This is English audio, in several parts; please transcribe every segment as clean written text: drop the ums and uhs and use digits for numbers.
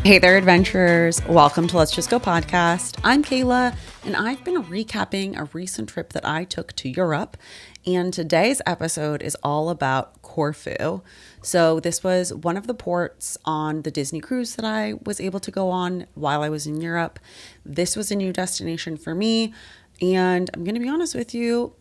Hey there, adventurers. Welcome to Let's Just Go podcast. I'm Kayla, and I've been recapping a recent trip that I took to Europe. And today's episode is all about Corfu. So this was one of the ports on the Disney cruise that I was able to go on while I was in Europe. This was a new destination for me. And I'm going to be honest with you,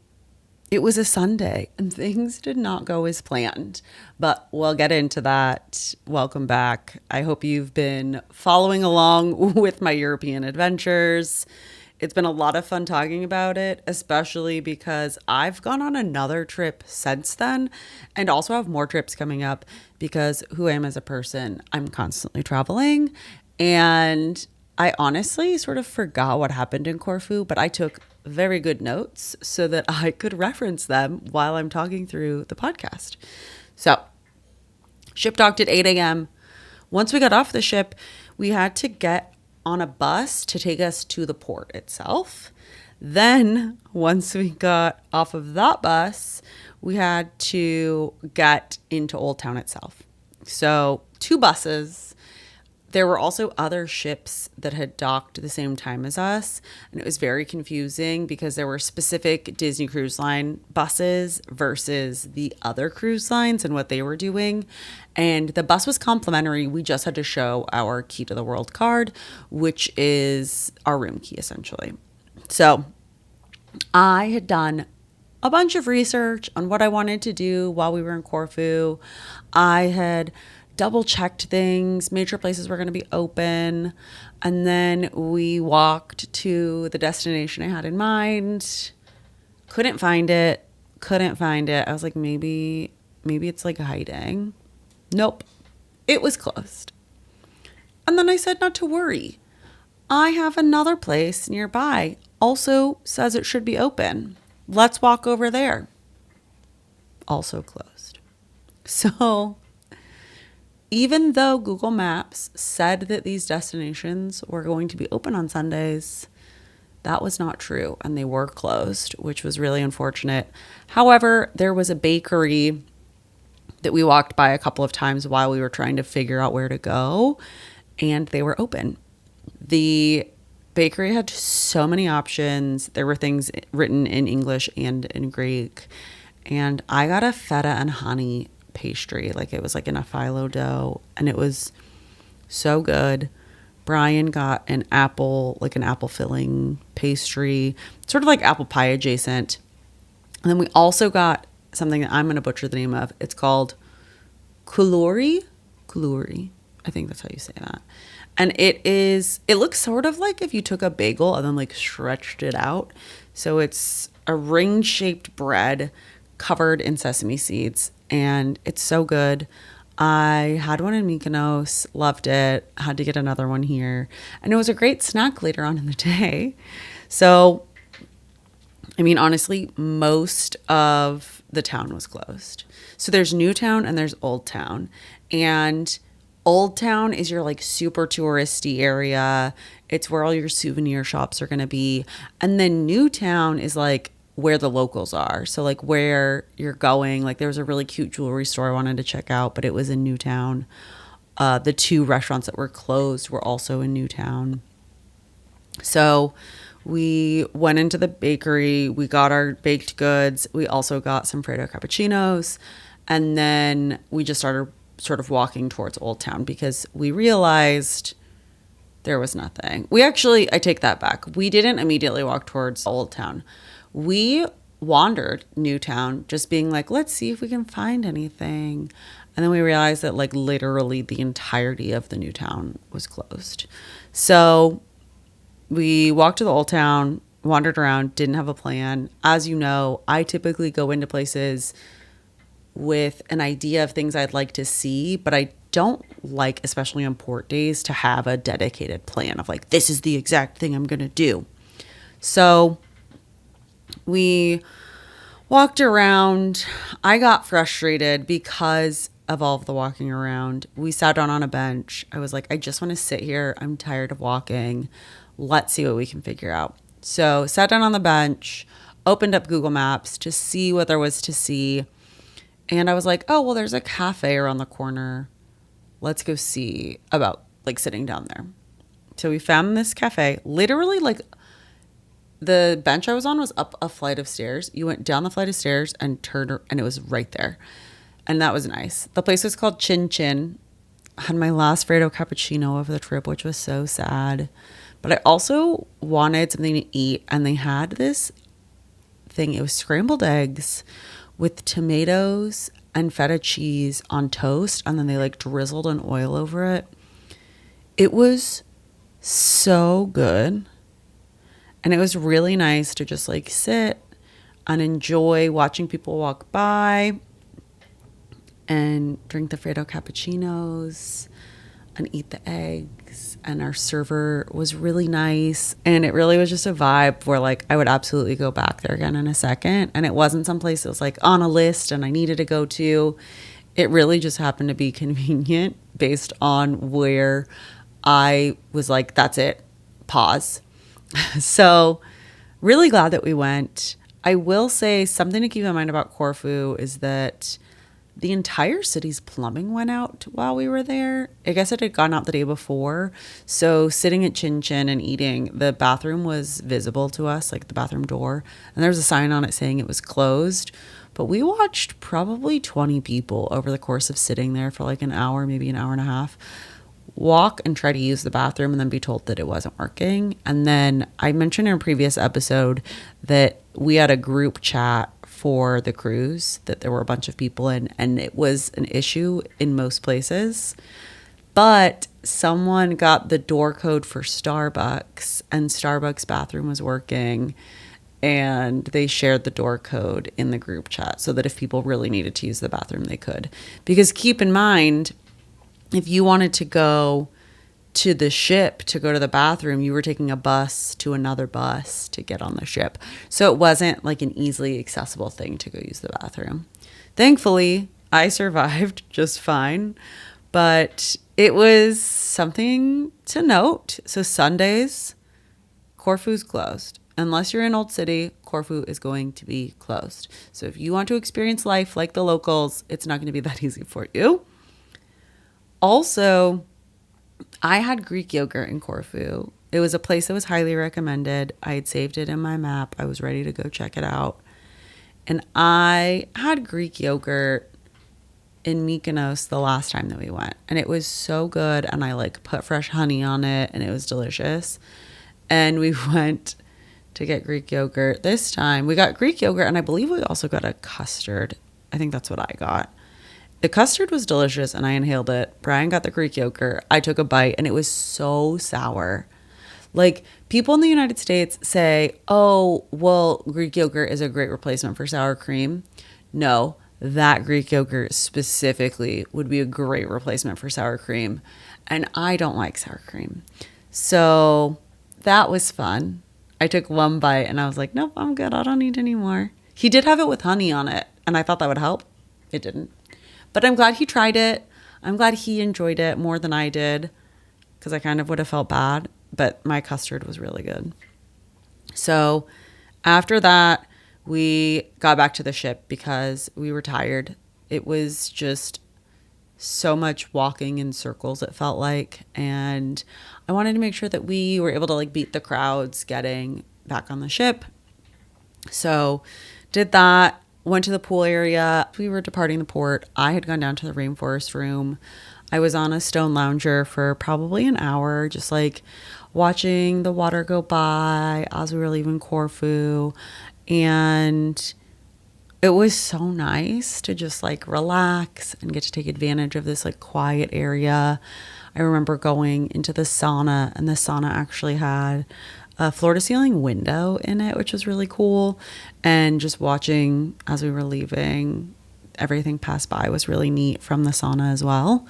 it was a Sunday and things did not go as planned, but we'll get into that. Welcome back. I hope you've been following along with my European adventures. It's been a lot of fun talking about it, especially because I've gone on another trip since then and also have more trips coming up because who I am as a person, I'm constantly traveling. And I honestly sort of forgot what happened in Corfu, but I took very good notes so that I could reference them while I'm talking through the podcast. So, ship docked at 8 a.m. Once we got off the ship, we had to get on a bus to take us to the port itself. Then, once we got off of that bus, we had to get into Old Town itself. So, 2 buses. There were also other ships that had docked at the same time as us, and it was very confusing because there were specific Disney Cruise Line buses versus the other cruise lines and what they were doing. And the bus was complimentary. We just had to show our Key to the World card, which is our room key, essentially. So I had done a bunch of research on what I wanted to do while we were in Corfu. I had double checked things, made sure places were going to be open. And then we walked to the destination I had in mind. Couldn't find it. I was like, maybe it's like hiding. Nope. It was closed. And then I said not to worry. I have another place nearby. Also says it should be open. Let's walk over there. Also closed. So even though Google Maps said that these destinations were going to be open on Sundays, that was not true, and they were closed, which was really unfortunate. However, there was a bakery that we walked by a couple of times while we were trying to figure out where to go, and they were open. The bakery had so many options. There were things written in English and in Greek, and I got a feta and honey pastry. Like it was like in a phyllo dough, and it was so good. Brian got an apple filling pastry, sort of like apple pie adjacent. And then we also got something that I'm going to butcher the name of. It's called koulouri. I think that's how you say that. And it looks sort of like if you took a bagel and then like stretched it out. So it's a ring-shaped bread covered in sesame seeds, and it's so good. I had one in Mykonos, loved it, had to get another one here, and it was a great snack later on in the day. So, I mean, honestly, most of the town was closed. So there's New Town and there's Old Town, and Old Town is your like super touristy area. It's where all your souvenir shops are going to be. And then New Town is like where the locals are. So like where you're going, like there was a really cute jewelry store I wanted to check out, but it was in New Town. The 2 restaurants that were closed were also in New Town. So we went into the bakery, we got our baked goods. We also got some Freddo Cappuccinos. And then we just started sort of walking towards Old Town because we realized there was nothing. I take that back. We didn't immediately walk towards Old Town. We wandered New Town, just being like, let's see if we can find anything. And then we realized that like literally the entirety of the New Town was closed. So we walked to the Old Town, wandered around, didn't have a plan. As you know, I typically go into places with an idea of things I'd like to see, but I don't like, especially on port days, to have a dedicated plan of like, this is the exact thing I'm going to do. So we walked around. I got frustrated because of all of the walking around. We sat down on a bench. I was like, I just want to sit here. I'm tired of walking. Let's see what we can figure out. So sat down on the bench, opened up Google Maps to see what there was to see. And I was like, oh, well, there's a cafe around the corner. Let's go see about like sitting down there. So we found this cafe, literally like the bench I was on was up a flight of stairs. You went down the flight of stairs and turned, and it was right there. And that was nice. The place was called Chin Chin. I had my last Freddo Cappuccino of the trip, which was so sad. But I also wanted something to eat, and they had this thing. It was scrambled eggs with tomatoes and feta cheese on toast, and then they like drizzled an oil over it. It was so good. And it was really nice to just like sit and enjoy watching people walk by and drink the Freddo Cappuccinos and eat the eggs. And our server was really nice. And it really was just a vibe where like I would absolutely go back there again in a second. And it wasn't someplace that was like on a list and I needed to go to. It really just happened to be convenient based on where I was like, that's it, pause. So really glad that we went. I will say something to keep in mind about Corfu is that the entire city's plumbing went out while we were there. I guess it had gone out the day before. So sitting at Chin Chin and eating, the bathroom was visible to us, like the bathroom door. And there was a sign on it saying it was closed. But we watched probably 20 people over the course of sitting there for like an hour, maybe an hour and a half, walk and try to use the bathroom and then be told that it wasn't working. And then I mentioned in a previous episode that we had a group chat for the cruise that there were a bunch of people in, and it was an issue in most places. But someone got the door code for Starbucks, and Starbucks bathroom was working, and they shared the door code in the group chat so that if people really needed to use the bathroom, they could. Because keep in mind, if you wanted to go to the ship to go to the bathroom, you were taking a bus to another bus to get on the ship. So it wasn't like an easily accessible thing to go use the bathroom. Thankfully, I survived just fine, but it was something to note. So Sundays, Corfu's closed. Unless you're in Old City, Corfu is going to be closed. So if you want to experience life like the locals, it's not going to be that easy for you. Also, I had Greek yogurt in Corfu. It was a place that was highly recommended. I had saved it in my map. I was ready to go check it out. And I had Greek yogurt in Mykonos the last time that we went. And it was so good. And I like put fresh honey on it and it was delicious. And we went to get Greek yogurt this time. We got Greek yogurt and I believe we also got a custard. I think that's what I got. The custard was delicious and I inhaled it. Brian got the Greek yogurt. I took a bite and it was so sour. Like, people in the United States say, oh, well, Greek yogurt is a great replacement for sour cream. No, that Greek yogurt specifically would be a great replacement for sour cream. And I don't like sour cream. So that was fun. I took one bite and I was like, nope, I'm good. I don't need any more. He did have it with honey on it and I thought that would help. It didn't. But I'm glad he tried it. I'm glad he enjoyed it more than I did because I kind of would have felt bad. But my custard was really good. So after that, we got back to the ship because we were tired. It was just so much walking in circles, it felt like. And I wanted to make sure that we were able to like beat the crowds getting back on the ship. So did that. Went to the pool area. We were departing the port. I had gone down to the rainforest room. I was on a stone lounger for probably an hour, just like watching the water go by as we were leaving Corfu. And it was so nice to just like relax and get to take advantage of this like quiet area. I remember going into the sauna, and the sauna actually had a floor-to-ceiling window in it, which was really cool. And just watching as we were leaving, everything pass by was really neat from the sauna as well.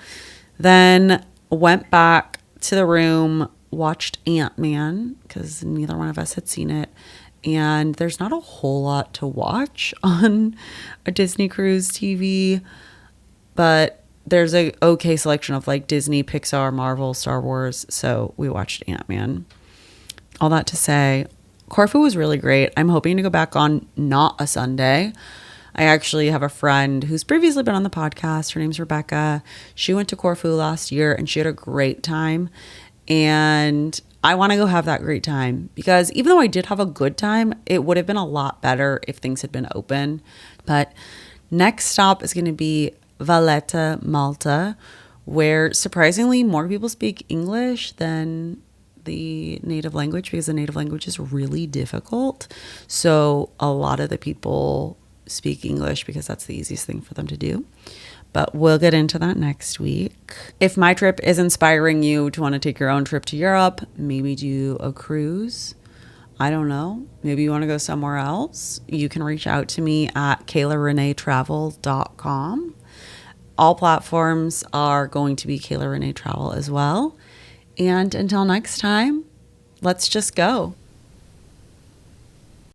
Then went back to the room, watched Ant-Man, because neither one of us had seen it. And there's not a whole lot to watch on a Disney Cruise TV, but there's a okay selection of like Disney, Pixar, Marvel, Star Wars. So we watched Ant-Man. All that to say, Corfu was really great. I'm hoping to go back on not a Sunday. I actually have a friend who's previously been on the podcast. Her name's Rebecca. She went to Corfu last year and she had a great time. And I want to go have that great time because even though I did have a good time, it would have been a lot better if things had been open. But next stop is going to be Valletta, Malta, where surprisingly more people speak English than the native language because the native language is really difficult. So a lot of the people speak English because that's the easiest thing for them to do. But we'll get into that next week. If my trip is inspiring you to want to take your own trip to Europe, maybe do a cruise. I don't know. Maybe you want to go somewhere else. You can reach out to me at kaylareneetravel.com. All platforms are going to be Kayla Renee Travel as well. And until next time, let's just go.